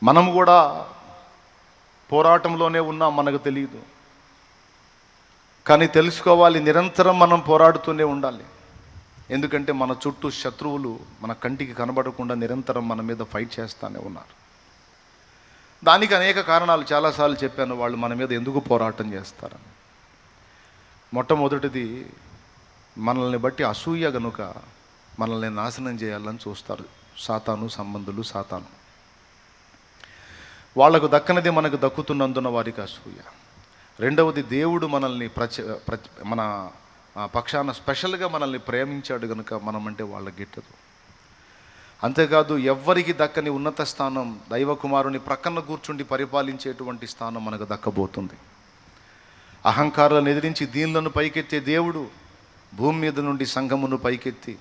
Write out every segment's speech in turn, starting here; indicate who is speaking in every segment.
Speaker 1: మనం కూడా పోరాటంలోనే ఉన్నాం, మనకు తెలియదు. కానీ తెలుసుకోవాలి, నిరంతరం మనం పోరాడుతూనే ఉండాలి. ఎందుకంటే మన చుట్టూ శత్రువులు మన కంటికి కనబడకుండా నిరంతరం మన మీద ఫైట్ చేస్తూనే ఉన్నారు. దానికి అనేక కారణాలు చాలాసార్లు చెప్పాను, వాళ్ళు మన మీద ఎందుకు పోరాటం చేస్తారని. మొట్టమొదటిది, మనల్ని బట్టి అసూయ గనుక మనల్ని నాశనం చేయాలని చూస్తారు సాతాను సంబంధులు. సాతాను వాళ్లకు దక్కనిది మనకు దక్కుతున్నందున వారికి అసూయ. రెండవది, దేవుడు మనల్ని మన పక్షాన స్పెషల్గా మనల్ని ప్రేమించాడు కనుక మనమంటే వాళ్ళకి గిట్టదు. అంతేకాదు, ఎవ్వరికి దక్కని ఉన్నత స్థానం, దైవ కుమారుని ప్రక్కన కూర్చుండి పరిపాలించేటువంటి స్థానం మనకు దక్కబోతుంది. అహంకారాలను ఎదిరించి దీనులను పైకెత్తే దేవుడు భూమి మీద నుండి సంఘమును పైకెత్తి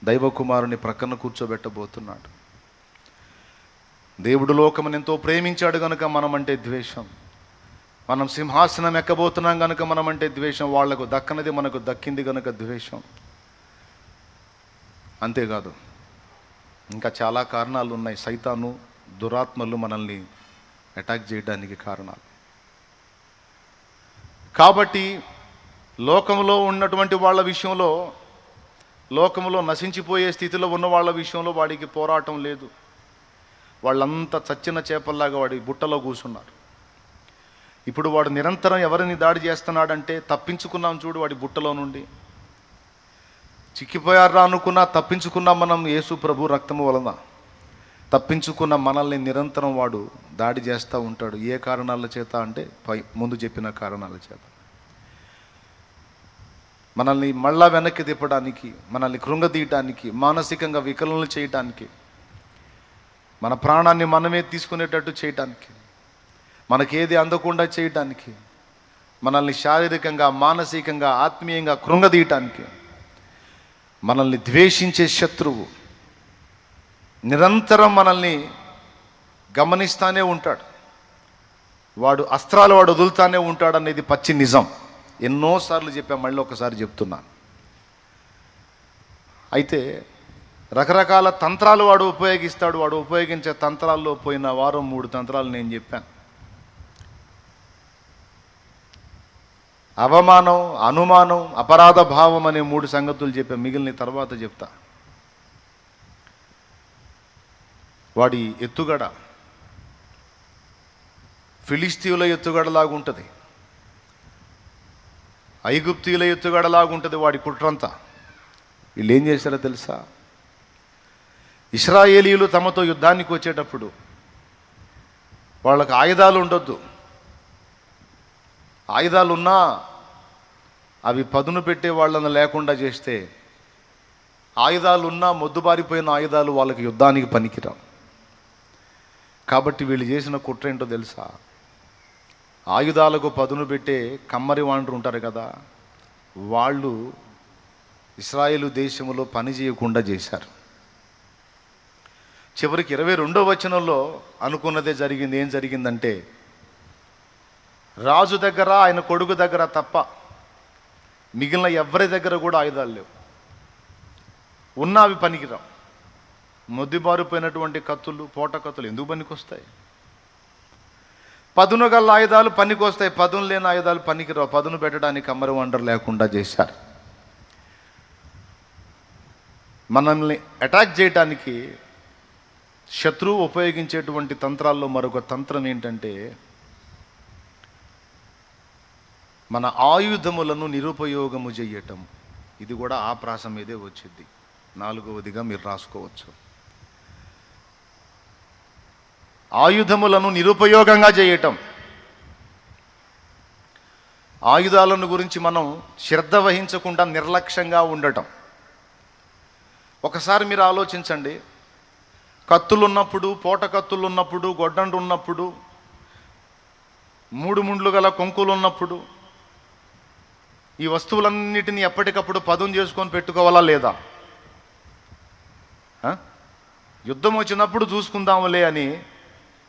Speaker 1: దైవ కుమారుని ప్రక్కన కూర్చోబెట్టబోతున్నాడు. దేవుడు లోకమును ఎంతో ప్రేమించాడు కనుక మనమంటే ద్వేషం. మనం సింహాసనం ఎక్కబోతున్నాం కనుక మనమంటే ద్వేషం. వాళ్లకు దక్కనది మనకు దక్కింది కనుక ద్వేషం. అంతేకాదు, ఇంకా చాలా కారణాలు ఉన్నాయి. సైతాను, దురాత్మలు మనల్ని అటాక్ చేయడానికి కారణాలు. కాబట్టి లోకంలో ఉన్నటువంటి వాళ్ళ విషయంలో, లోకంలో నశించిపోయే స్థితిలో ఉన్న వాళ్ళ విషయంలో వాడికి పోరాటం లేదు. వాళ్ళంతా చచ్చిన చేపల్లాగా వాడి బుట్టలో కూర్చున్నారు. ఇప్పుడు వాడు నిరంతరం ఎవరిని దాడి చేస్తున్నాడంటే, తప్పించుకున్నాం చూడు వాడి బుట్టలో నుండి. చిక్కిపోయారా అనుకున్నా తప్పించుకున్నాం మనం యేసు ప్రభు రక్తము వలన. తప్పించుకున్న మనల్ని నిరంతరం వాడు దాడి చేస్తూ ఉంటాడు. ఏ కారణాల చేత అంటే, ముందు చెప్పిన కారణాల చేత. మనల్ని మళ్ళా వెనక్కి తిప్పడానికి, మనల్ని కృంగదీయటానికి, మానసికంగా వికలనలు చేయటానికి, మన ప్రాణాన్ని మనమే తీసుకునేటట్టు చేయటానికి, మనకేది అందకుండా చేయటానికి, మనల్ని శారీరకంగా, మానసికంగా, ఆత్మీయంగా కృంగదీయటానికి, మనల్ని ద్వేషించే శత్రువు నిరంతరం మనల్ని గమనిస్తూనే ఉంటాడు. వాడు అస్త్రాలు వాడు వదులుతానే ఉంటాడు అనేది పచ్చి నిజం. ఎన్నోసార్లు చెప్పా, మళ్ళీ ఒకసారి చెప్తున్నాను. అయితే రకరకాల తంత్రాలు వాడు ఉపయోగిస్తాడు. వాడు ఉపయోగించే తంత్రాల్లో పోయిన వారం 3 తంత్రాలు నేను చెప్పాను. అవమానం, అనుమానం, అపరాధ భావం అనే 3 సంగతులు చెప్పా. మిగిలిన తర్వాత చెప్తా. వాడి ఎత్తుగడ ఫిలిస్తీయుల ఎత్తుగడలాగుంటుంది, ఐగుప్తీయుల ఎత్తుగడలాగుంటుంది వాడి కుట్రంతా. వీళ్ళు ఏం చేశారో తెలుసా? ఇశ్రాయేలీయులు తమతో యుద్ధానికి వచ్చేటప్పుడు వాళ్ళకి ఆయుధాలు ఉండొద్దు. ఆయుధాలున్నా అవి పదును పెట్టే వాళ్ళని లేకుండా చేస్తే, ఆయుధాలున్నా మొద్దుబారిపోయిన ఆయుధాలు వాళ్ళకి యుద్ధానికి పనికిరావు. కాబట్టి వీళ్ళు చేసిన కుట్ర ఏంటో తెలుసా? ఆయుధాలకు పదును పెట్టే కమ్మరి వాండ్రు ఉంటారు కదా, వాళ్ళు ఇశ్రాయేలు దేశంలో పని చేయకుండా చేశారు. చివరికి 22వ వచనంలో అనుకున్నదే జరిగింది. ఏం జరిగిందంటే, రాజు దగ్గర, ఆయన కొడుకు దగ్గర తప్ప మిగిలిన ఎవరి దగ్గర కూడా ఆయుధాలు లేవు. ఉన్నా అవి పనికిరావు. మొద్దుబారిపోయినటువంటి కత్తులు, పోట కత్తులు ఎందుకు పనికొస్తాయి? పదును గల ఆయుధాలు పనికొస్తాయి, పదును లేని ఆయుధాలు పనికిరావు. పదును పెట్టడానికి కమ్మరి వండర్ లేకుండా చేశారు. మనల్ని అటాక్ చేయడానికి శత్రువు ఉపయోగించేటువంటి తంత్రాల్లో మరొక తంత్రం ఏంటంటే, మన ఆయుధములను నిరుపయోగము చేయటం. ఇది కూడా ఆ ప్రాస మీదే వచ్చింది. 4వదిగా మీరు రాసుకోవచ్చు. ఆయుధములను నిరుపయోగంగా చేయటం. ఆయుధాలను గురించి మనం శ్రద్ధ వహించకుండా నిర్లక్ష్యంగా ఉండటం. ఒకసారి మీరు ఆలోచించండి. కత్తులు ఉన్నప్పుడు, పోట కత్తులు ఉన్నప్పుడు, గొడ్డండు ఉన్నప్పుడు, 3 ముండ్లు గల కొంకులు ఉన్నప్పుడు, ఈ వస్తువులన్నిటినీ ఎప్పటికప్పుడు పదును చేసుకొని పెట్టుకోవాలా లేదా? యుద్ధం వచ్చినప్పుడు చూసుకుందాములే అని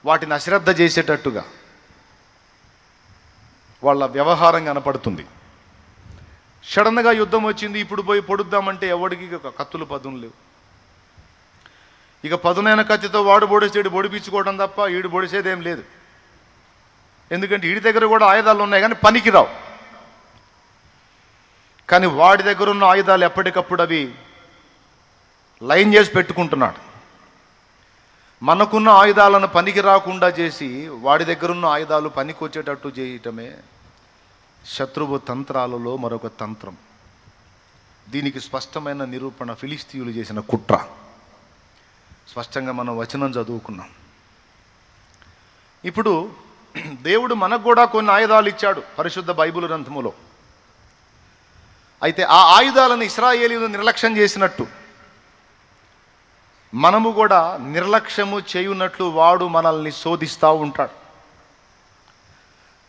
Speaker 1: వాటిని అశ్రద్ధ చేసేటట్టుగా వాళ్ళ వ్యవహారం కనపడుతుంది. సడన్గా యుద్ధం వచ్చింది, ఇప్పుడు పోయి పొడుద్దామంటే ఎవడికి కత్తులు పదును లేవు. ఇక పదునైన కత్తితో వాడు పొడిస్తే ఈడు పొడిపించుకోవడం తప్ప ఈడు పొడిసేదేం లేదు. ఎందుకంటే ఈడి దగ్గర కూడా ఆయుధాలు ఉన్నాయి కానీ పనికిరావు. కానీ వాడి దగ్గర ఉన్న ఆయుధాలు ఎప్పటికప్పుడు అవి లైన్ చేసి పెట్టుకుంటున్నాడు. మనకున్న ఆయుధాలను పనికి రాకుండా చేసి వాడి దగ్గర ఉన్న ఆయుధాలు పనికి వచ్చేటట్టు చేయటమే శత్రువు తంత్రాలలో మరొక తంత్రం. దీనికి స్పష్టమైన నిరూపణ ఫిలిస్తీయులు చేసిన కుట్ర. స్పష్టంగా మనం వచనం చదువుకున్నాం. ఇప్పుడు దేవుడు మనకు కూడా కొన్ని ఆయుధాలు ఇచ్చాడు పరిశుద్ధ బైబిల్ గ్రంథములో. అయితే ఆ ఆయుధాలను ఇశ్రాయేలీయులు నిర్లక్ష్యం చేసినట్టు మనము కూడా నిర్లక్ష్యము చేయున్నట్లు వాడు మనల్ని శోధిస్తూ ఉంటాడు.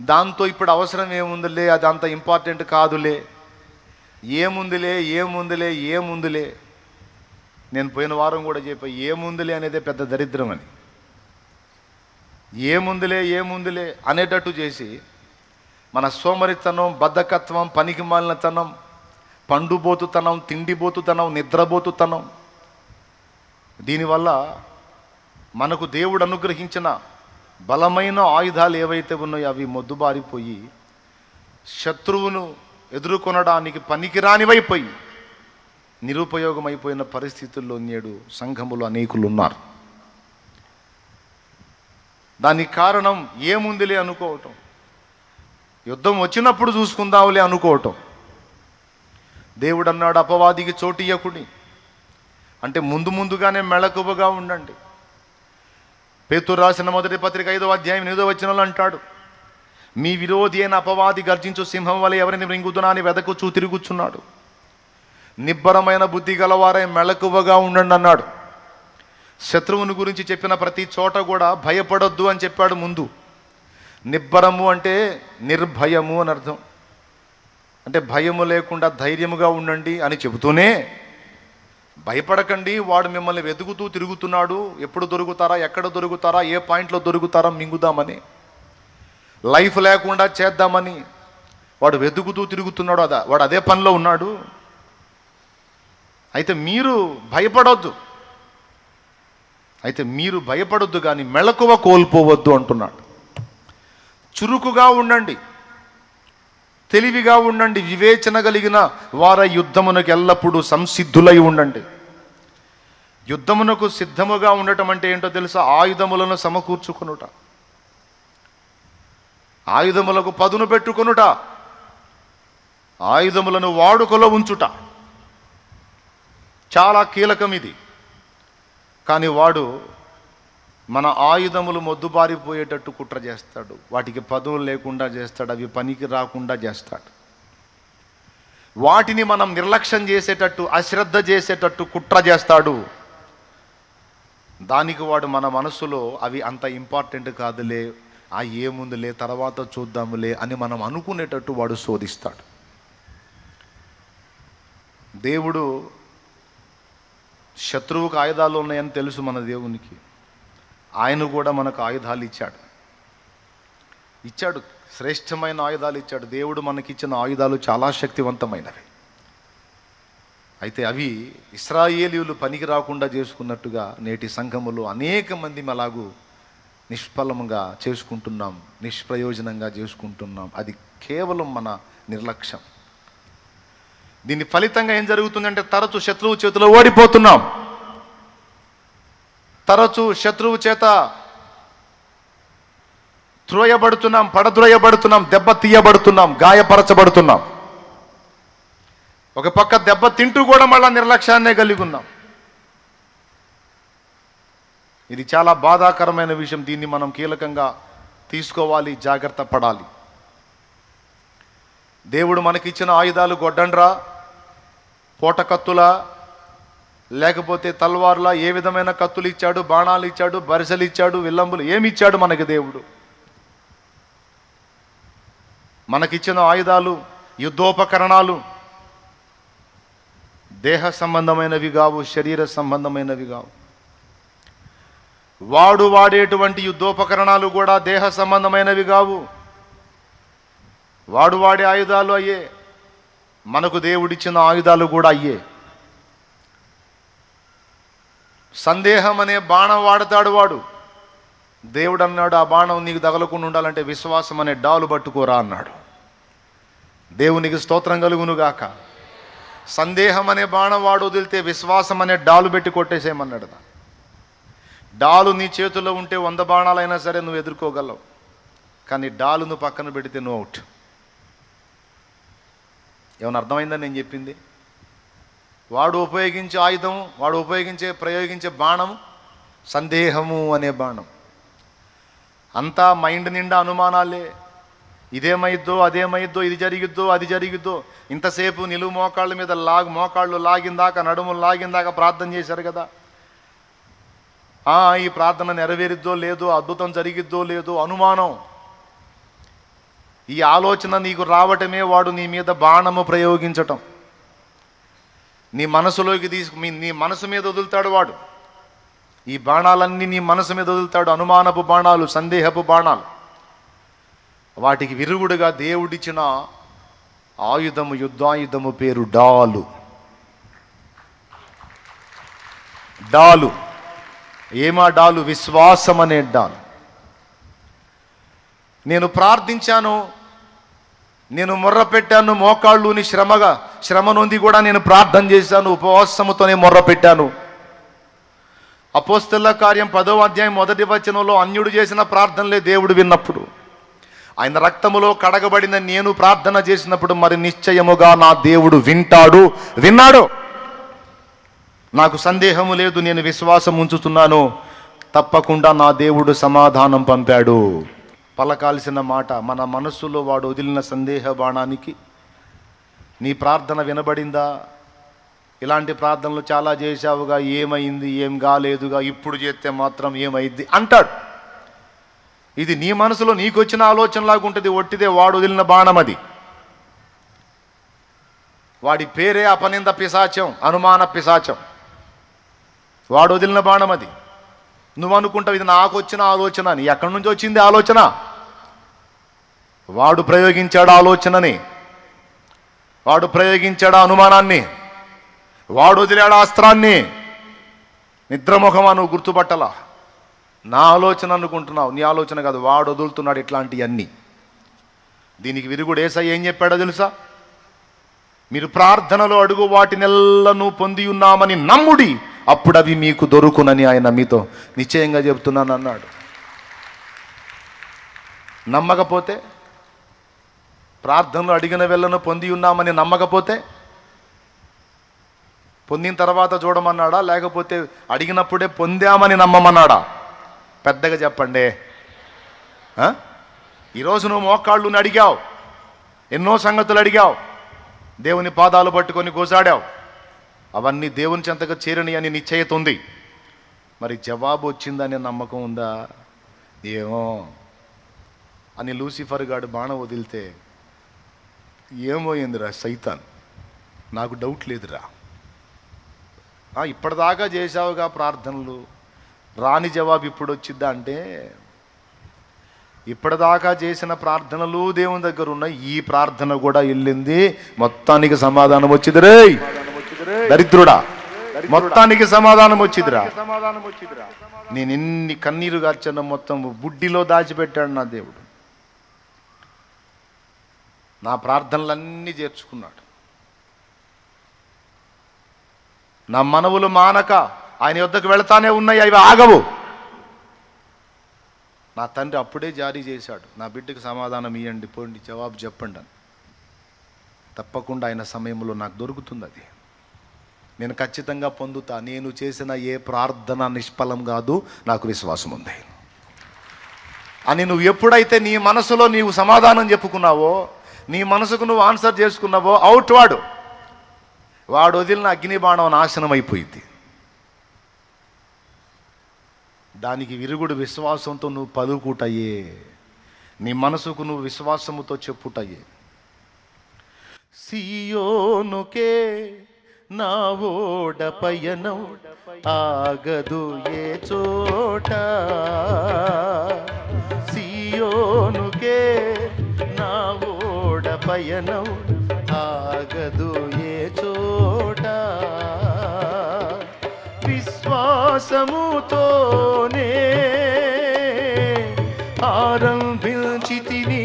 Speaker 1: దాంతో ఇప్పుడు అవసరం ఏముందిలే, అది అంత ఇంపార్టెంట్ కాదులే, ఏముందిలే. నేను పోయిన వారం కూడా చెప్పా, ఏముందిలే అనేదే పెద్ద దరిద్రం అని. ఏముందిలే అనేటట్టు చేసి మన సోమరితనం, బద్ధకత్వం, పనికిమాలినతనం, పండుబోతుతనం, తిండిబోతుతనం, నిద్రబోతుతనం, దీనివల్ల మనకు దేవుడు అనుగ్రహించిన బలమైన ఆయుధాలు ఏవైతే ఉన్నాయో అవి మొద్దుబారిపోయి శత్రువును ఎదుర్కొనడానికి పనికిరానివైపోయి నిరుపయోగమైపోయిన పరిస్థితుల్లో నేడు సంఘములు అనేకులు ఉన్నారు. దానికి కారణం ఏముందిలే అనుకోవటం, యుద్ధం వచ్చినప్పుడు చూసుకుందాంలే అనుకోవటం. దేవుడు అన్నాడు, అపవాదికి చోటియ్యకుడి అంటే ముందుగానే మెళకువగా ఉండండి. పేతురు రాసిన మొదటి పత్రిక 5వ అధ్యాయం 8వ వచనంలో అంటాడు, మీ విరోధి అయిన అపవాది గర్జించు సింహం వలె ఎవరిని మృంగుదునా అని వెదకుచూ తిరుగుచున్నాడు. నిబ్బరమైన బుద్ధి గలవారై మెళకువగా ఉండండి అన్నాడు. శత్రువుని గురించి చెప్పిన ప్రతి చోట కూడా భయపడొద్దు అని చెప్పాడు ముందు. నిబ్బరము అంటే నిర్భయము అని అర్థం. అంటే భయము లేకుండా ధైర్యముగా ఉండండి అని చెబుతూనే భయపడకండి, వాడు మిమ్మల్ని వెతుకుతూ తిరుగుతున్నాడు, ఎప్పుడు దొరుకుతారా, ఎక్కడ దొరుకుతారా, ఏ పాయింట్లో దొరుకుతారా మింగుదామని, లైఫ్ లేకుండా చేద్దామని వాడు వెతుకుతూ తిరుగుతున్నాడు. వాడు అదే పనిలో ఉన్నాడు. అయితే మీరు భయపడొద్దు కానీ మెళకువ కోల్పోవద్దు అంటున్నాడు. చురుకుగా ఉండండి, తెలివిగా ఉండండి, వివేచన కలిగిన వార యుద్ధమునకు ఎల్లప్పుడూ సంసిద్ధులై ఉండండి. యుద్ధమునకు సిద్ధముగా ఉండటం అంటే ఏంటో తెలుసా? ఆయుధములను సమకూర్చుకొనుట, ఆయుధములకు పదును పెట్టుకొనుట, ఆయుధములను వాడుకలో ఉంచుట చాలా కీలకం ఇది. కానీ వాడు మన ఆయుధములు మొద్దుబారిపోయేటట్టు కుట్ర చేస్తాడు, వాటికి పదువులు లేకుండా చేస్తాడు, అవి పనికి రాకుండా చేస్తాడు. వాటిని మనం నిర్లక్ష్యం చేసేటట్టు, అశ్రద్ధ చేసేటట్టు కుట్ర చేస్తాడు. దానికి వాడు మన మనసులో అవి అంత ఇంపార్టెంట్ కాదులే, ఏముందిలే, తర్వాత చూద్దాములే అని మనం అనుకునేటట్టు వాడు శోధిస్తాడు. దేవుడు శత్రువుకు ఆయుధాలు ఉన్నాయని తెలుసు మన దేవునికి. ఆయన కూడా మనకు ఆయుధాలు ఇచ్చాడు, శ్రేష్టమైన ఆయుధాలు ఇచ్చాడు. దేవుడు మనకిచ్చిన ఆయుధాలు చాలా శక్తివంతమైనవి. అయితే అవి ఇశ్రాయేలీయులు పనికి రాకుండా చేసుకున్నట్టుగా నేటి సంఘములో అనేక మంది అలాగూ నిష్ఫలంగా చేసుకుంటున్నాం, నిష్ప్రయోజనంగా చేసుకుంటున్నాం. అది కేవలం మన నిర్లక్ష్యం. దీని ఫలితంగా ఏం జరుగుతుందంటే తరచు శత్రువు చేతిలో ఓడిపోతున్నాం, తరచు శత్రువు చేత త్రోయబడుతున్నాం, పడద్రోయబడుతున్నాం, దెబ్బ తీయబడుతున్నాం, గాయపరచబడుతున్నాం. ఒక పక్క దెబ్బ తింటూ కూడా మళ్ళా నిర్లక్ష్యాన్నే కలిగి ఉన్నాం. ఇది చాలా బాధాకరమైన విషయం. దీన్ని మనం కీలకంగా తీసుకోవాలి, జాగ్రత్త పడాలి. దేవుడు మనకిచ్చిన ఆయుధాలు గొడ్డండ్రా, పోటకత్తులా, లేకపోతే తల్వార్లా, ఏ విధమైన కత్తులు ఇచ్చాడు, బాణాలు ఇచ్చాడు, బరిసెలు ఇచ్చాడు, విల్లంబులు ఏమి ఇచ్చాడు మనకి దేవుడు? మనకిచ్చిన ఆయుధాలు, యుద్ధోపకరణాలు దేహ సంబంధమైనవి కావు, శరీర సంబంధమైనవి కావు. వాడు వాడేటువంటి యుద్ధోపకరణాలు కూడా దేహ సంబంధమైనవి కావు. వాడు వాడే ఆయుధాలు అయ్యే, మనకు దేవుడిచ్చిన ఆయుధాలు కూడా అయ్యే. సందేహం అనే బాణం వాడతాడు వాడు. దేవుడు అన్నాడు, ఆ బాణం నీకు తగలకుండా ఉండాలంటే విశ్వాసం అనే డాలు పట్టుకోరా అన్నాడు. దేవునికి స్తోత్రం కలుగునుగాక. సందేహం అనే బాణం వాడు వదిలితే విశ్వాసం అనే డాలు పెట్టి కొట్టేసేయమన్నాడు. డాలు నీ చేతుల్లో ఉంటే 100 బాణాలైనా సరే నువ్వు ఎదుర్కోగలవు, కానీ డాలు నువ్వు పక్కన పెడితే నువ్వు అవుట్. ఏమన్నా అర్థమైందని నేను చెప్పింది? వాడు ఉపయోగించే ఆయుధం, వాడు ప్రయోగించే బాణం సందేహము అనే బాణం. అంతా మైండ్ నిండా అనుమానాలే. ఇదేమైద్దో, అదేమైద్దో, ఇది జరిగిద్దో, అది జరిగిద్దో. ఇంతసేపు నిలువు మోకాళ్ళ మీద మోకాళ్ళు లాగిందాక, నడుములు లాగిందాక ప్రార్థన చేశారు కదా. ఈ ప్రార్థన నెరవేరిద్దో లేదో, అద్భుతం జరిగిద్దో లేదో అనుమానం. ఈ ఆలోచన నీకు రావటమే వాడు నీ మీద బాణము ప్రయోగించటం. నీ మనసులోకి నీ మనసు మీద వదులుతాడు వాడు. ఈ బాణాలన్నీ నీ మనసు మీద వదులుతాడు. అనుమానపు బాణాలు, సందేహపు బాణాలు. వాటికి విరుగుడుగా దేవుడిచ్చిన ఆయుధము, యుద్ధాయుధము పేరు డాలు. డాలు ఏమా డాలు? విశ్వాసం అనే డాలు. నేను ప్రార్థించాను, నేను మొర్ర పెట్టాను, మోకాళ్ళుని శ్రమ నొంది కూడా నేను ప్రార్థన చేశాను, ఉపవాసముతోనే మొర్ర పెట్టాను. అపోస్తలుల కార్యం 10వ అధ్యాయం 1వ వచనంలో అన్యుడు చేసిన ప్రార్థనలే దేవుడు విన్నప్పుడు, ఆయన రక్తములో కడగబడిన నేను ప్రార్థన చేసినప్పుడు మరి నిశ్చయముగా నా దేవుడు విన్నాడు. నాకు సందేహము లేదు, నేను విశ్వాసం ఉంచుతున్నాను, తప్పకుండా నా దేవుడు సమాధానం పంపాడు. పలకాల్సిన మాట, మన మనస్సులో వాడు వదిలిన సందేహ బాణానికి నీ ప్రార్థన వినబడిందా? ఇలాంటి ప్రార్థనలు చాలా చేశావుగా, ఏమైంది, ఏం కాలేదుగా, ఇప్పుడు చేస్తే మాత్రం ఏమైంది అంటాడు. ఇది నీ మనసులో నీకు వచ్చిన ఆలోచనలాగా ఉంటుంది, ఒట్టిదే వాడు వదిలిన బాణం అది. వాడి పేరే అపనింద పిశాచం, అనుమాన పిశాచం. వాడు వదిలిన బాణం అది. నువ్వు అనుకుంటావు ఇది నాకు వచ్చిన ఆలోచన అని. ఎక్కడి నుంచి వచ్చింది ఆలోచన? వాడు ప్రయోగించాడు ఆలోచనని, వాడు ప్రయోగించాడు అనుమానాన్ని, వాడు వదిలాడు అస్త్రాన్ని. నిద్రముఖమా నువ్వు గుర్తుపట్టలా? నా ఆలోచన అనుకుంటున్నావు, నీ ఆలోచన కాదు, వాడు వదులుతున్నాడు ఇట్లాంటివన్నీ. దీనికి విరుగుడు యేసయ్య ఏం చెప్పాడో తెలుసా? మీరు ప్రార్థనలో అడుగు వాటినెల్లను పొంది ఉన్నామని నమ్ముడి, అప్పుడు అవి మీకు దొరుకునని ఆయన మీతో నిశ్చయంగా చెప్తున్నాను అన్నాడు. నమ్మకపోతే, ప్రార్థనలో అడిగిన వెళ్ళను పొంది ఉన్నామని నమ్మకపోతే, పొందిన తర్వాత చూడమన్నాడా, లేకపోతే అడిగినప్పుడే పొందామని నమ్మమన్నాడా? పెద్దగా చెప్పండి. ఈరోజు నువ్వు మోకాళ్ళుని అడిగావు, ఎన్నో సంగతులు అడిగావు, దేవుని పాదాలు పట్టుకొని గోజాడావు, అవన్నీ దేవుని చెంతగా చేరని అని నిశ్చయత ఉంది. మరి జవాబు వచ్చిందనే నమ్మకం ఉందా? ఏమో అని లూసిఫర్ గాడు బాణం వదిలితే ఏమోయిందిరా సైతాన్, నాకు డౌట్ లేదురా, ఇప్పటిదాకా చేశావుగా ప్రార్థనలు, రాని జవాబు ఇప్పుడు వచ్చిద్దా అంటే, ఇప్పటిదాకా చేసిన ప్రార్థనలు దేవుని దగ్గర ఉన్నాయి, ఈ ప్రార్థన కూడా వెళ్ళింది, మొత్తానికి సమాధానం వచ్చిందిరే దరిద్రుడా, మొత్తానికి సమాధానం వచ్చిందిరా. నేను ఎన్ని కన్నీరు గార్చన మొత్తం బుడ్డిలో దాచిపెట్టాడు నా దేవుడు. నా ప్రార్థనలన్నీ చేర్చుకున్నాడు. నా మనవులు మానక ఆయన యొద్దకు వెళతానే ఉన్నాయి, అవి ఆగవు. నా తండ్రి అప్పుడే జారీ చేశాడు, నా బిడ్డకు సమాధానం ఇవ్వండి, పోండి, జవాబు చెప్పండి అని. తప్పకుండా ఆయన సమయంలో నాకు దొరుకుతుంది, అది నేను ఖచ్చితంగా పొందుతా. నేను చేసిన ఏ ప్రార్థన నిష్ఫలం కాదు, నాకు విశ్వాసం ఉంది అని నువ్వు ఎప్పుడైతే నీ మనసులో నీవు సమాధానం చెప్పుకున్నావో, నీ మనసుకు నువ్వు ఆన్సర్ చేసుకున్నావో, అవుట్ వాడు వదిలిన అగ్ని బాణం నాశనం అయిపోయింది. దానికి విరుగుడు విశ్వాసంతో నువ్వు పలుకుటయే, నీ మనసుకు నువ్వు విశ్వాసముతో చెప్పుటయే. సియోనుకే నా ఓడ పయనం ఆగదు ఏ చోట, సియోనుకే నా ఓడ పయనం ఆగదు ఏ చోట, విశ్వాస విశ్వాసముతోనే ఆరంభించితిని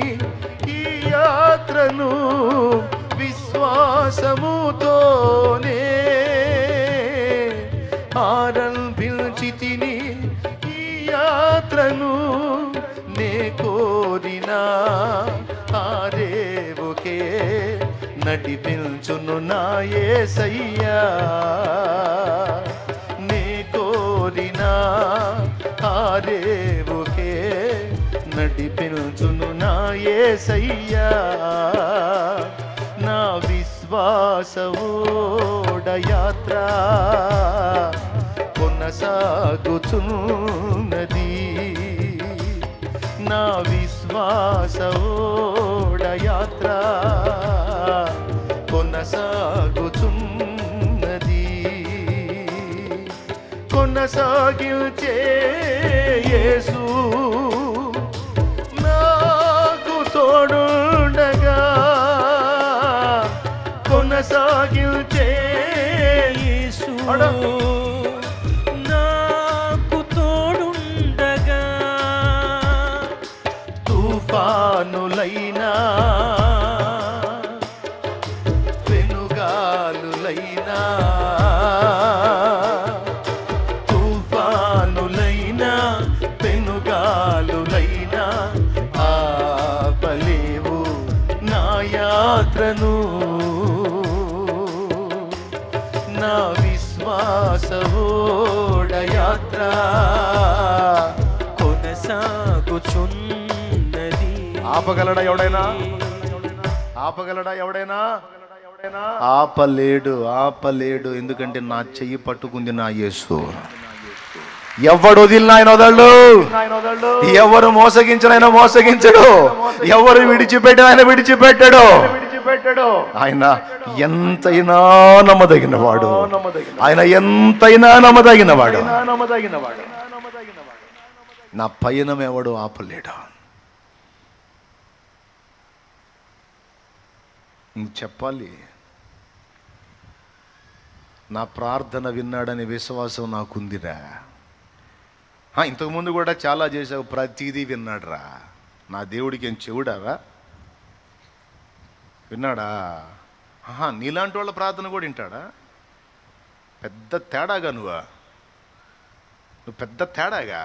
Speaker 1: ఈ యాత్రను, విశ్వాసముతోనే ఆరంభించితిని ఈ యాత్రను, నే కోరిన ఆ రేవుకే నడిపించును నా యేసయ్యా. నే కోరిన ఆ రేవుకే నడిపించును నా యేసయ్యా. నా విశ్వాసవోడ యాత్ర కొనసాగుచున్నది, నా విశ్వాసవోడ యాత్ర కొనసాగుచున్నది. కొనసాగించే యేసు నాకు తోడుండగా, కొనసాగించే యేసు నాకు తోడుండగా, తుఫానులైనా పెనుగాలులైనా, తుఫానులైనా పెనుగాలులైనా ఆపలేవు నా యాత్రను. నా విశ్వాసవోడ యాత్ర కొనసాగుచున్నది. ఆపగలడా ఎవడైనా? ఆపగలడా ఎవడైనా? ఆపలేడు, ఆపలేడు. ఎందుకంటే నా చెయ్యి పట్టుకుంది నా యేసు. ఎవడు వదిలిన ఆయన వదలడు, ఎవరు మోసగించిన ఆయన మోసగించడు, ఎవరు విడిచిపెట్టిన ఆయన విడిచిపెట్టడు. ఆయన ఎంతైనా నమ్మదగినవాడు, ఆయన ఎంతైనా నమ్మదగినవాడు. నా పయనం ఎవడు ఆపలేడు. చెప్పాలి, నా ప్రార్థన విన్నాడని విశ్వాసం నాకుందిరా. ఇంతకుముందు కూడా చాలా చేసావు, ప్రతిదీ విన్నాడురా. నా దేవుడికి ఏం చెవుడారా? విన్నాడా? నీలాంటి వాళ్ళ ప్రార్థన కూడా వింటాడా? పెద్ద తేడాగా నువ్వు పెద్ద తేడాగా.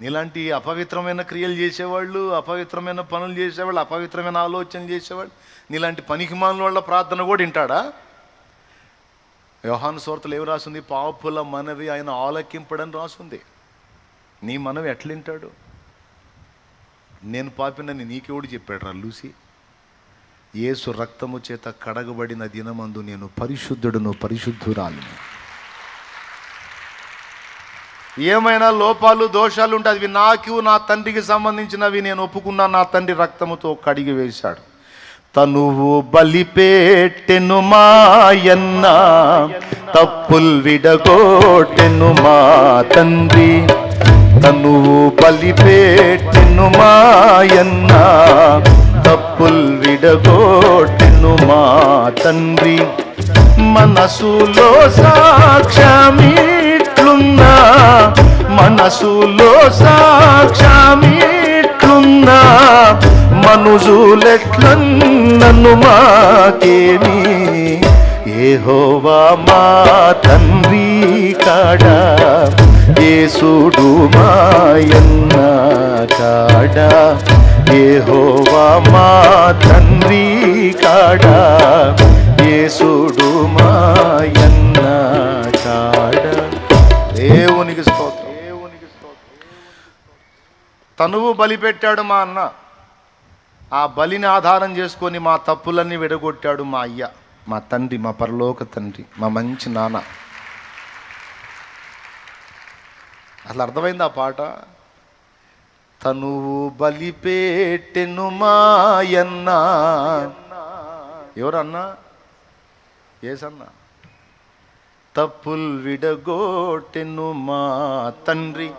Speaker 1: నీలాంటి అపవిత్రమైన క్రియలు చేసేవాళ్ళు, అపవిత్రమైన పనులు చేసేవాళ్ళు, అపవిత్రమైన ఆలోచనలు చేసేవాళ్ళు, నీలాంటి పనికిమాలిన వాళ్ళ ప్రార్థన కూడా వింటాడా? యోహాను సువార్తలో ఏమి రాసింది? పాపుల మనవి ఆయన ఆలకింపడని రాసింది. నీ మనవి ఎట్లింటాడు? నేను పాపినని నీకెవడు చెప్పాడు రా లూసి? యేసు రక్తము చేత కడగబడిన దినమందు నేను పరిశుద్ధుడును, పరిశుద్ధురాలిని. ఏమైనా లోపాలు దోషాలు ఉంటే అవి నాకు, నా తండ్రికి సంబంధించినవి నేను ఒప్పుకున్నా. నా తండ్రి రక్తముతో కడిగి వేశాడు. తనువు బలిపేట్టెను మాయన్న, తప్పుల్ విడగొట్టెను మా తండ్రి. తనువు బలిపేట్టెను మాయన్న, తప్పుల్ విడగొట్టెను మా తండ్రి. మనసులో సాక్ష్యమిట్లున్నా, మనసులో సాక్ష్యమిట్లున్నా, మనుజులెట్లన్నను మాకేమి. యెహోవా మా తండ్రి కాడా, యేసుడు మాయన్న కాడా. యెహోవా మా తండ్రి కాడా, యేసుడు మాయన్న కాడా. దేవునికి స్తోత్రం. తనువు బలి పెట్టాడు మా అన్న. ఆ బలిని ఆధారం చేసుకొని మా తప్పులన్నీ విడగొట్టాడు మా అయ్య, మా తండ్రి, మా పరలోక తండ్రి, మా మంచి నాన్న. అసలు అర్థమైంది ఆ పాట? తనువు బలిపేట్టెను మాయన్న. ఎవరన్నా? ఏసన్నా. తప్పుల్ విడగొట్టెను మా తండ్రి.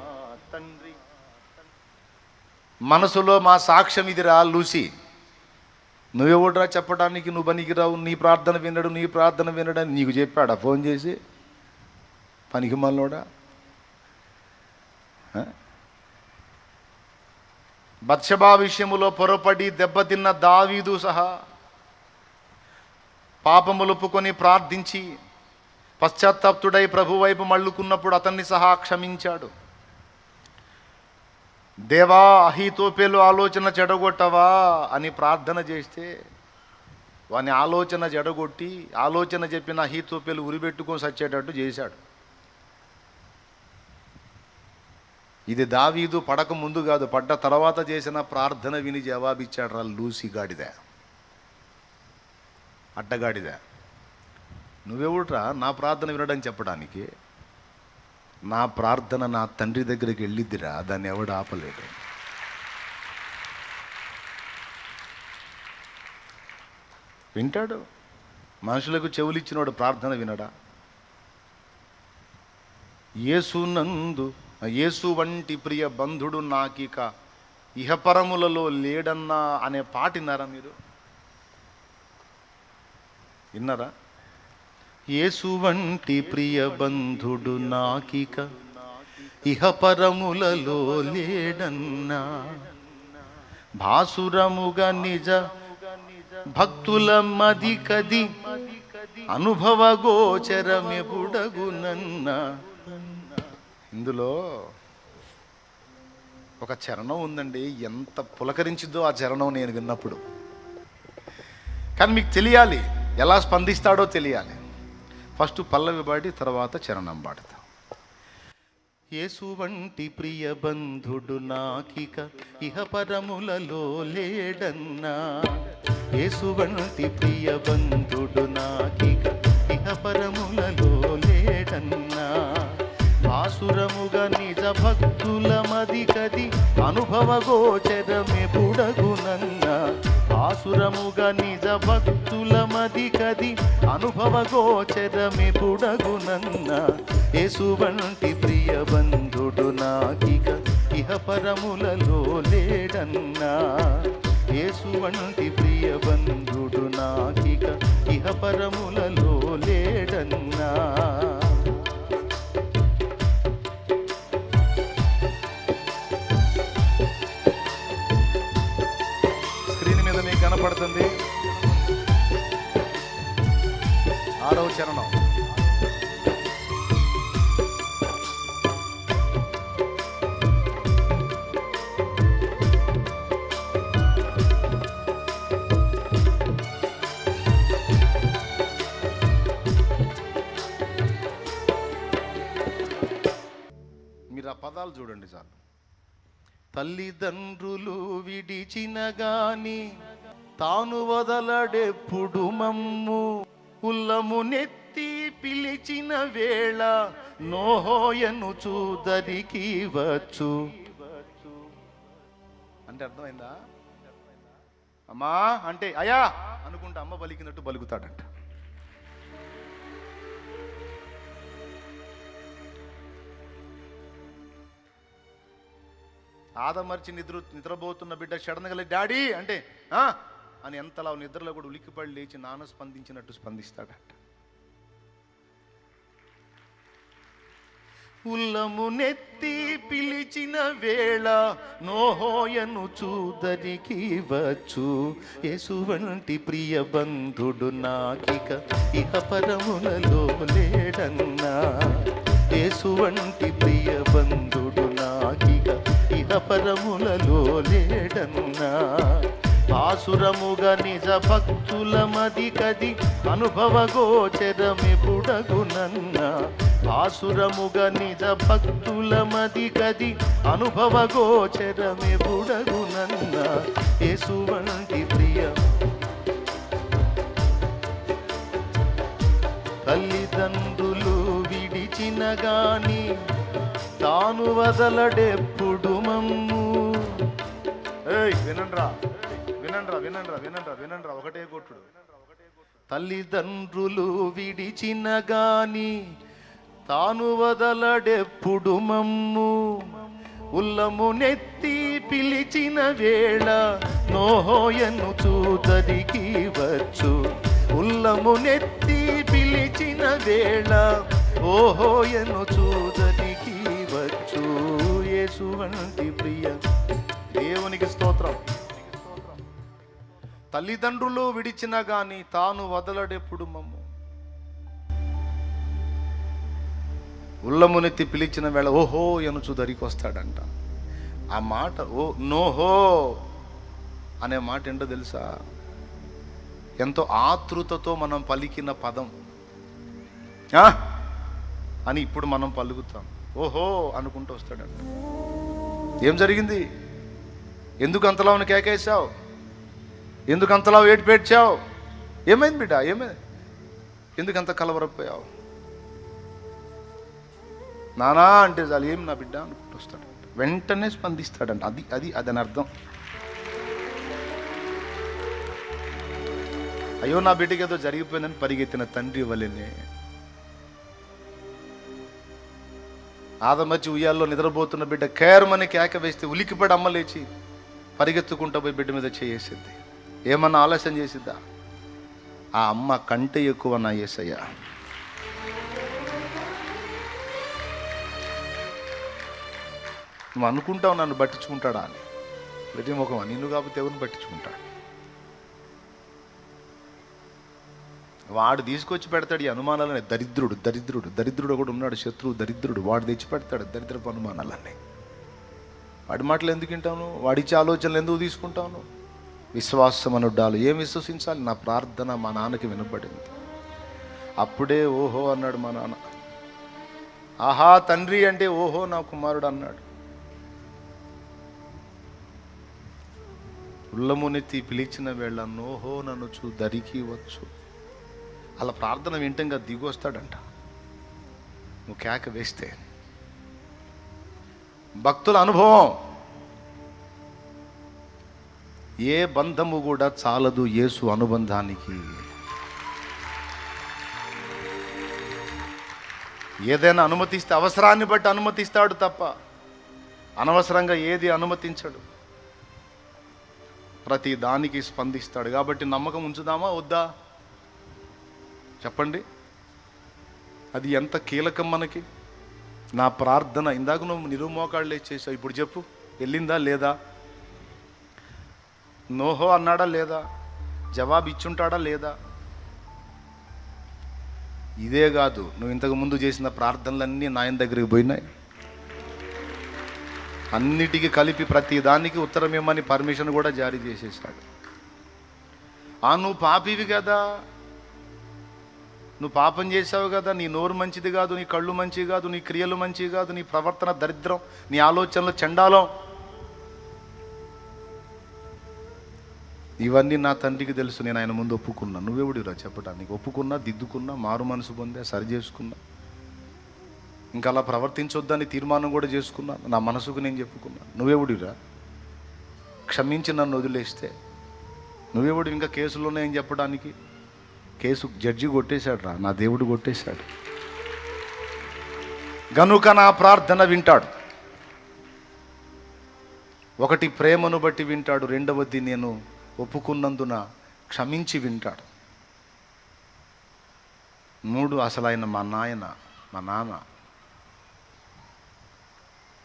Speaker 1: మనసులో మా సాక్ష్యం ఇదిరా లూసి. నువ్వెవడరా చెప్పడానికి? నువ్వు పనికిరావు, నీ ప్రార్థన వినడు, నీ ప్రార్థన వినడని నీకు చెప్పాడా ఫోన్ చేసి? పనికి మనలోడా? బత్షెబా విషయములో పొరపడి దెబ్బతిన్న దావీదు సహా పాపములుపుకొని ప్రార్థించి పశ్చాత్తాప్తుడై ప్రభు వైపు మళ్ళుకున్నప్పుడు అతన్ని సహా క్షమించాడు. దేవా, అహీతోపెలు ఆలోచన చెడగొట్టవా అని ప్రార్థన చేస్తే వాని ఆలోచన చెడగొట్టి ఆలోచన చెప్పిన అహీతోపెలు ఉరిపెట్టుకొని సచ్చేటట్టు చేశాడు. ఇది దావీదు పడక ముందు కాదు, పడ్డ తర్వాత చేసిన ప్రార్థన విని జవాబిచ్చాడు రా లూసి గాడిద, అడ్డగాడిద. నువ్వెవుడ్రా నా ప్రార్థన వినడం చెప్పడానికి? నా ప్రార్థన నా తండ్రి దగ్గరికి వెళ్ళిద్దిరా, దాన్ని ఎవడు ఆపలేడు. వింటాడు. మనుషులకు చెవులిచ్చినవాడు ప్రార్థన వినడా? యేసు వంటి ప్రియ బంధుడు నాకిక ఇహపరములలో లేడన్నా అనే పాట విన్నారా మీరు? విన్నారా? యేసు వంటి ప్రియ బంధుడు నాకిక ఇహపరములలో లేడన్నా, భాసురముగా నిజ భక్తుల మది కది అనుభవ గోచరమెపుడగునన్నా. ఇందులో ఒక చరణం ఉందండి, ఎంత పులకరించిందో ఆ చరణం నేను విన్నప్పుడు. కానీ మీకు తెలియాలి, ఎలా స్పందిస్తాడో తెలియాలి. ఫస్ట్ పల్లవి పాడి తర్వాత చరణం పాడతా. యేసు వంటి ప్రియ బంధుడు నాకిక ఇహపరములలో లేడన్నా, యేసు వంటి ప్రియ బంధుడు నాకిక ఇహపరములలో లేడన్నా, భాసురముగా నిజ భక్తుల మది కది అనుభవ గోచరమెపుడగునన్నా, భాసురముగా నిజ భక్తుల మది కది అనుభవ గోచరమెపుడగునన్నా, యేసు వంటి ప్రియ బంధుడు నాకిక ఇహపరములలో లేడన్నా, యేసు వంటి ప్రియ బంధుడు నాకిక ఇహపరములలో లేడన్నా. కనపడుతుంది 6వ చరణం. మీరు ఆ పదాలు చూడండి చాలు. తల్లిదండ్రులు విడిచిన గాని తాను వదలడెప్పుడు మమ్ము, ఉల్లము నెత్తి పిలిచిన వేళ నోహోయను చూదరికి వచ్చు. అంటే అర్థమైందా? అమ్మా అంటే అయ్యా అనుకుంటా అమ్మ పలికినట్టు పలుకుతాడంట. ఆదమర్చి నిద్రపోతున్న బిడ్డ సడన్గా డాడీ అంటే అని ఎంతలా నిద్రలో కూడా ఉలిక్కిపడి లేచి నాన్న స్పందించినట్టు స్పందిస్తాడట. ఉల్లము నెత్తి పిలిచిన వేళ నోహోయను చూదరికి వచ్చు, యేసు వంటి ప్రియ బంధుడు నాకిక ఇహపరములలో లేడన్నా, యేసు వంటి ప్రియ బంధుడు నాకిక ఇహపరములలో లేడన్నా, భాసురముగా నిజ భక్తుల మది కది అనుభవ గోచరమెపుడగునన్నా, భాసురముగా నిజ భక్తుల మది కది అనుభవ గోచరమెపుడగునన్నా, యేసు వంటి ప్రియ తల్లిదండ్రులు విడిచిన గాని తాను వదలడెప్పుడు మమ్ము. వినండ్రా వినండ్రా వినండ్రా వినండ్రా వినండ్రా ఒకటే కొట్టుడు. తల్లిదండ్రులు విడిచిన గాని తాను వదలడెప్పుడు మమ్ము, ఉల్లము నెత్తి పిలిచిన వేళ నోహోయను చూదరికి వచ్చు, ఉల్లము నెత్తి పిలిచిన వేళ ఓహోయను చూదరికి వచ్చు, యేసు వంటి ప్రియ దేవునికి స్తోత్రం. తల్లిదండ్రులు విడిచినా గాని తాను వదలడెప్పుడు మమ్ము. ఉల్లమునెత్తి పిలిచిన వేళ ఓహో ఎనుచు దరికి వస్తాడంట. ఆ మాట నోహో అనే మాట ఏంటో తెలుసా? ఎంతో ఆతృతతో మనం పలికిన పదం అని ఇప్పుడు మనం పలుకుతాం. ఓహో అనుకుంటూ వస్తాడంట. ఏం జరిగింది? ఎందుకు అంతలా కేకేసావు? ఎందుకు అంతలా ఏడ్చావు? ఏమైంది బిడ్డ? ఏమైంది? ఎందుకు అంత కలవరపోయావు? నానా అంటే చాలు, ఏం నా బిడ్డ అనుకుంటూ వస్తాడంట. వెంటనే స్పందిస్తాడంట. అది అదని అర్థం. అయ్యో నా బిడ్డకి ఏదో జరిగిపోయిందని పరిగెత్తిన తండ్రి వల్లనే ఆదమర్చి ఉయ్యాల్లో నిద్రపోతున్న బిడ్డ కేరమని కేక వేస్తే ఉలికిపడి అమ్మ లేచి పరిగెత్తుకుంటూ పోయి బిడ్డ మీద చేసేసింది. ఏమన్నా ఆలస్యం చేసిద్దా? ఆ అమ్మ కంటే ఎక్కువ నా యేసయ్య. నువ్వు అనుకుంటావు నన్ను పట్టించుకుంటాడా అని. ప్రతి ముఖం నిన్ను కాకపోతే ఎవరిని పట్టించుకుంటాడు? వాడు తీసుకొచ్చి పెడతాడు ఈ అనుమానాలని. దరిద్రుడు కూడా ఉన్నాడు, శత్రువు దరిద్రుడు. వాడు తెచ్చి పెడతాడు దరిద్రపు అనుమానాలన్నీ. వాడి మాటలు ఎందుకు వింటాను? వాడిచ్చే ఆలోచనలు ఎందుకు తీసుకుంటాను? విశ్వాసం అనుడ్డాలు. ఏం విశ్వసించాలి? నా ప్రార్థన మా నాన్నకి వినపడింది. అప్పుడే ఓహో అన్నాడు మా నాన్న. ఆహా తండ్రి అంటే ఓహో నా కుమారుడు అన్నాడు. ఉల్లమునెత్తి పిలిచిన వేళ నోహో నన్ను దరికి వచ్చు. అలా ప్రార్థన వింటంగా దిగి వస్తాడంట. నువ్వు కేక వేస్తే భక్తుల అనుభవం. ఏ బంధము కూడా చాలదు యేసు అనుబంధానికి. ఏదైనా అనుమతిస్తే అవసరాన్ని బట్టి అనుమతిస్తాడు తప్ప అనవసరంగా ఏది అనుమతించడు. ప్రతి దానికి స్పందిస్తాడు. కాబట్టి నమ్మకం ఉంచుదామా వద్దా? చెప్పండి. అది ఎంత కీలకం మనకి. నా ప్రార్థన ఇందాక నువ్వు నిరుమోకాళ్ళు లేచేసావు, ఇప్పుడు చెప్పు వెళ్ళిందా లేదా? నోహో అన్నాడా లేదా? జవాబు ఇచ్చుంటాడా లేదా? ఇదే కాదు, నువ్వు ఇంతకు ముందు చేసిన ప్రార్థనలన్నీ నాయన దగ్గరికి పోయినాయి. అన్నిటికీ కలిపి ప్రతి దానికి ఉత్తరం ఇమ్మని పర్మిషన్ కూడా జారీ చేసేసాడు. నువ్వు పాపివి కదా, నువ్వు పాపం చేసావు కదా, నీ నోరు మంచిది కాదు, నీ కళ్ళు మంచివి కాదు, నీ క్రియలు మంచివి కాదు, నీ ప్రవర్తన దరిద్రం, నీ ఆలోచనలు చండాలం. ఇవన్నీ నా తండ్రికి తెలుసు. నేను ఆయన ముందు ఒప్పుకున్నా. నువ్వెవడిరా చెప్పడానికి? ఒప్పుకున్నా, దిద్దుకున్నా, మారు మనసు పొందా, సరి చేసుకున్నా, ఇంకా అలా ప్రవర్తించొద్దని తీర్మానం కూడా చేసుకున్నా. నా మనసుకు నేను చెప్పుకున్నా. నువ్వెవడిరా క్షమించి నన్ను వదిలేస్తే? నువ్వెవడు ఇంకా కేసులోనే ఏం చెప్పడానికి? కేసు జడ్జి కొట్టేశాడు రా, నా దేవుడు కొట్టేశాడు. గనుక నా ప్రార్థన వింటాడు. ఒకటి ప్రేమను బట్టి వింటాడు, రెండవది నేను ఒప్పుకున్నందున క్షమించి వింటాడు. 3 అసలు ఆయన మా నాన్న.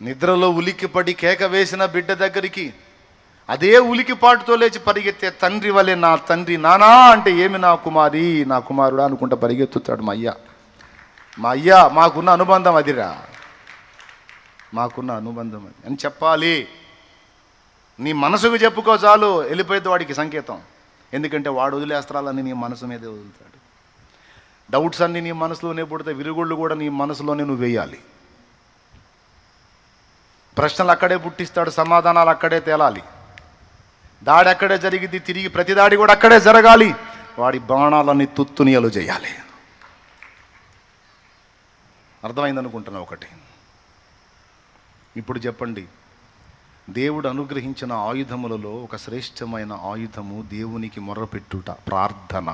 Speaker 1: నిద్రలో ఉలిక్కిపడి కేక వేసిన బిడ్డ దగ్గరికి అదే ఉలికిపాటుతో లేచి పరిగెత్తే తండ్రి వలె నా తండ్రి నానా అంటే ఏమి నా కుమారి నా కుమారుడా అనుకుంటా పరిగెత్తుతాడు మా అయ్య. మాకున్న అనుబంధం అదిరా, మాకున్న అనుబంధం అది అని చెప్పాలి. నీ మనసుకు చెప్పుకో చాలు, వెళ్ళిపోయేది వాడికి సంకేతం. ఎందుకంటే వాడు వదిలేస్త్రాలన్నీ నీ మనసు మీదే వదులుతాడు. డౌట్స్ అన్నీ నీ మనసులోనే పుడితే విరుగుళ్ళు కూడా నీ మనసులోనే నువ్వు వేయాలి. ప్రశ్నలు అక్కడే పుట్టిస్తాడు, సమాధానాలు అక్కడే తేలాలి. దాడి అక్కడే జరిగింది, తిరిగి ప్రతి దాడి కూడా అక్కడే జరగాలి. వాడి బాణాలన్నీ తుత్తునియలు చేయాలి. అర్థమైందనుకుంటున్నా ఒకటి. ఇప్పుడు చెప్పండి, దేవుడు అనుగ్రహించిన ఆయుధములలో ఒక శ్రేష్టమైన ఆయుధము దేవునికి మొర్రపెట్టుట, ప్రార్థన.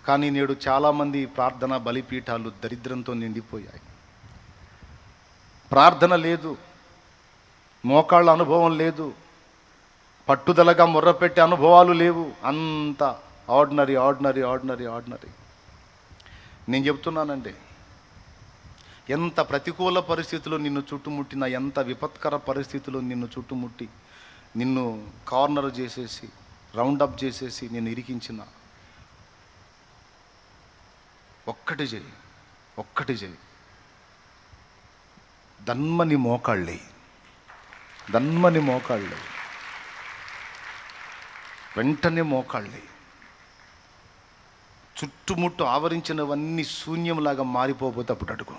Speaker 1: కానీ నేడు చాలామంది ప్రార్థన బలిపీఠాలు దరిద్రంతో నిండిపోయాయి. ప్రార్థన లేదు, మోకాళ్ళ అనుభవం లేదు, పట్టుదలగా మొర్రపెట్టే అనుభవాలు లేవు. అంత ఆర్డినరీ. నేను చెప్తున్నానండి, ఎంత ప్రతికూల పరిస్థితులు నిన్ను చుట్టుముట్టినా, ఎంత విపత్కర పరిస్థితులు నిన్ను చుట్టుముట్టి నిన్ను కార్నర్ చేసేసి, రౌండప్ చేసేసి నిన్ను ఇరికించిన, ఒక్కటి చేయి, ఒక్కటి చేయి. దన్మని మోకాళ్ళే, దన్మని మోకాళ్ళే, వెంటనే మోకాళ్ళే. చుట్టుముట్టు ఆవరించినవన్నీ శూన్యంలాగా మారిపోతే అప్పుడు అడుగు.